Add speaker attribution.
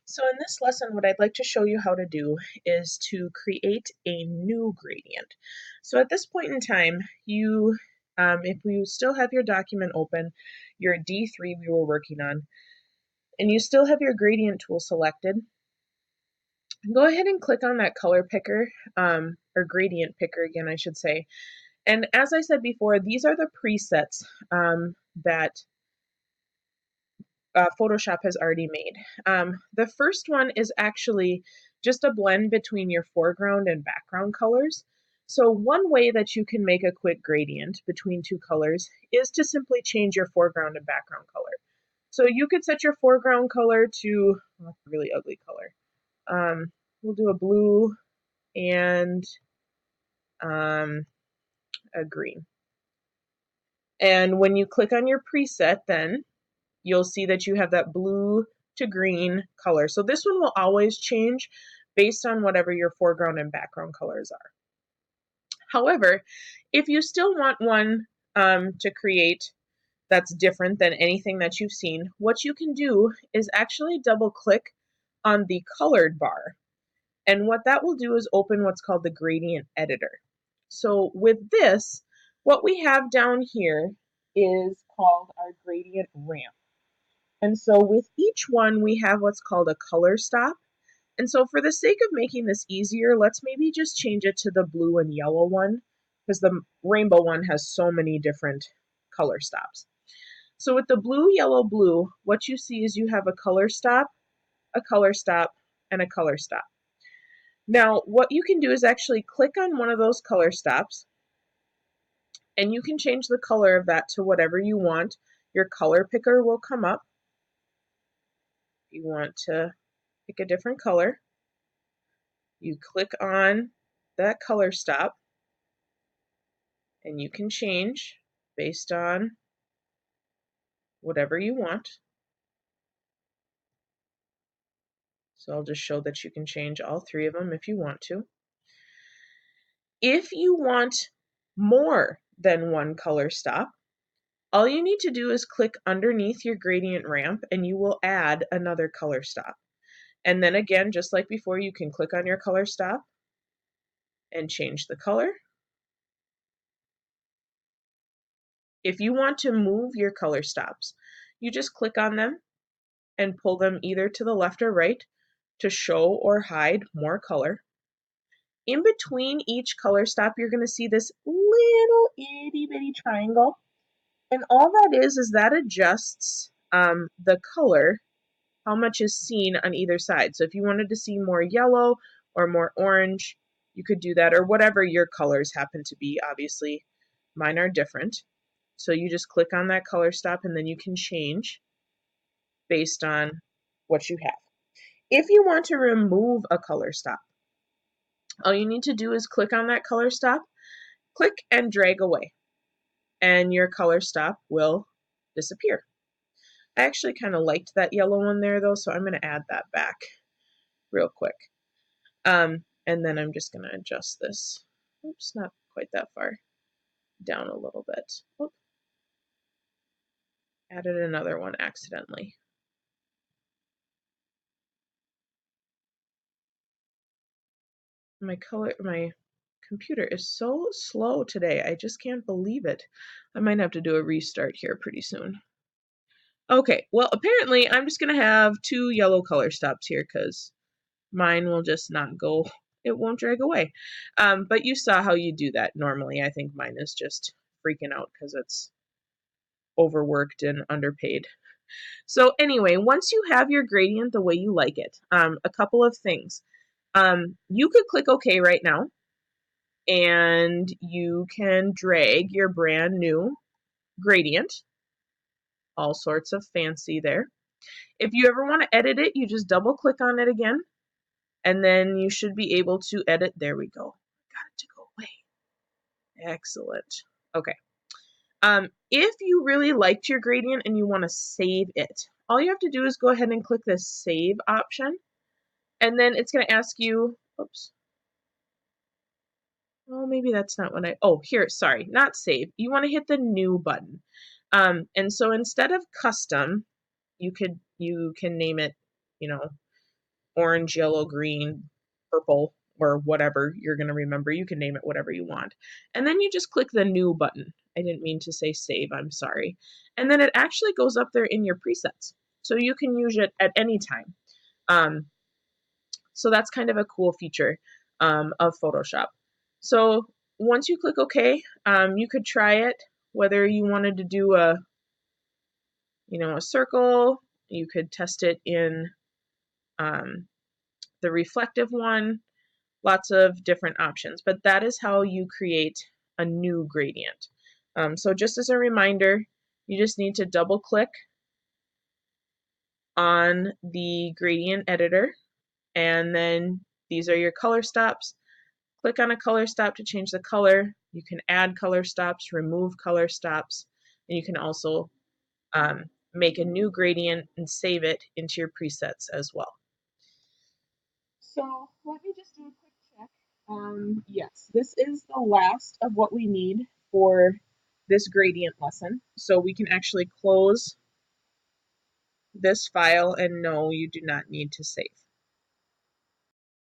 Speaker 1: So in this lesson, what I'd like to show you how to do is to create a new gradient. So at this point in time, if you still have your document open, your D3 we were working on, and you still have your gradient tool selected, go ahead and click on that color picker, or gradient picker again, I should say. And as I said before, these are the presets that Photoshop has already made. The first one is actually just a blend between your foreground and background colors. So one way that you can make a quick gradient between two colors is to simply change your foreground and background color. So you could set your foreground color to a really ugly color. We'll do a blue and a green. And when you click on your preset, then you'll see that you have that blue to green color. So this one will always change based on whatever your foreground and background colors are. However, if you still want one to create that's different than anything that you've seen, what you can do is actually double click on the colored bar. And what that will do is open what's called the gradient editor. So with this, what we have down here is called our gradient ramp. And so with each one, we have what's called a color stop. And so for the sake of making this easier, let's maybe just change it to the blue and yellow one, because the rainbow one has so many different color stops. So with the blue, yellow, blue, what you see is you have a color stop, and a color stop. Now, what you can do is actually click on one of those color stops, and you can change the color of that to whatever you want. Your color picker will come up. You want to pick a different color, you click on that color stop, and you can change based on whatever you want. So I'll just show that you can change all three of them if you want to. If you want more than one color stop, all you need to do is click underneath your gradient ramp and you will add another color stop. And then again, just like before, you can click on your color stop and change the color. If you want to move your color stops, you just click on them and pull them either to the left or right to show or hide more color. In between each color stop, you're going to see this little itty bitty triangle. And all that is that adjusts the color, how much is seen on either side. So if you wanted to see more yellow or more orange, you could do that, or whatever your colors happen to be. Obviously, mine are different. So you just click on that color stop and then you can change based on what you have. If you want to remove a color stop, all you need to do is click on that color stop, click and drag away, and your color stop will disappear. I actually kind of liked that yellow one there though, so I'm going to add that back real quick. And then I'm just going to adjust this. Oops, not quite that far. Down a little bit. Oops. Added another one accidentally. My computer is so slow today. I just can't believe it. I might have to do a restart here pretty soon. Okay, well, apparently I'm just going to have two yellow color stops here because mine will just not go, it won't drag away. But you saw how you do that normally. I think mine is just freaking out because it's overworked and underpaid. So anyway, once you have your gradient the way you like it, a couple of things. You could click OK right now, and you can drag your brand new gradient. All sorts of fancy there. If you ever want to edit it, you just double click on it again, and then you should be able to edit. There we go. Got it to go away. Excellent. Okay. If you really liked your gradient and you want to save it, all you have to do is go ahead and click the Save option, and then it's going to ask you, oops. Oh, maybe that's not what here, sorry, not Save. You want to hit the New button. And so instead of Custom, you can name it, orange, yellow, green, purple, or whatever you're going to remember. You can name it whatever you want. And then you just click the new button. I didn't mean to say save, I'm sorry. And then it actually goes up there in your presets. So you can use it at any time. So that's kind of a cool feature of Photoshop. So once you click OK, you could try it, whether you wanted to do a circle. You could test it in the reflective one, lots of different options, but that is how you create a new gradient. So just as a reminder, you just need to double click on the gradient editor, and then these are your color stops. Click on a color stop to change the color. You can add color stops, remove color stops, and you can also make a new gradient and save it into your presets as well. So let me just do a quick check. Yes, this is the last of what we need for this gradient lesson. So we can actually close this file, and no, you do not need to save.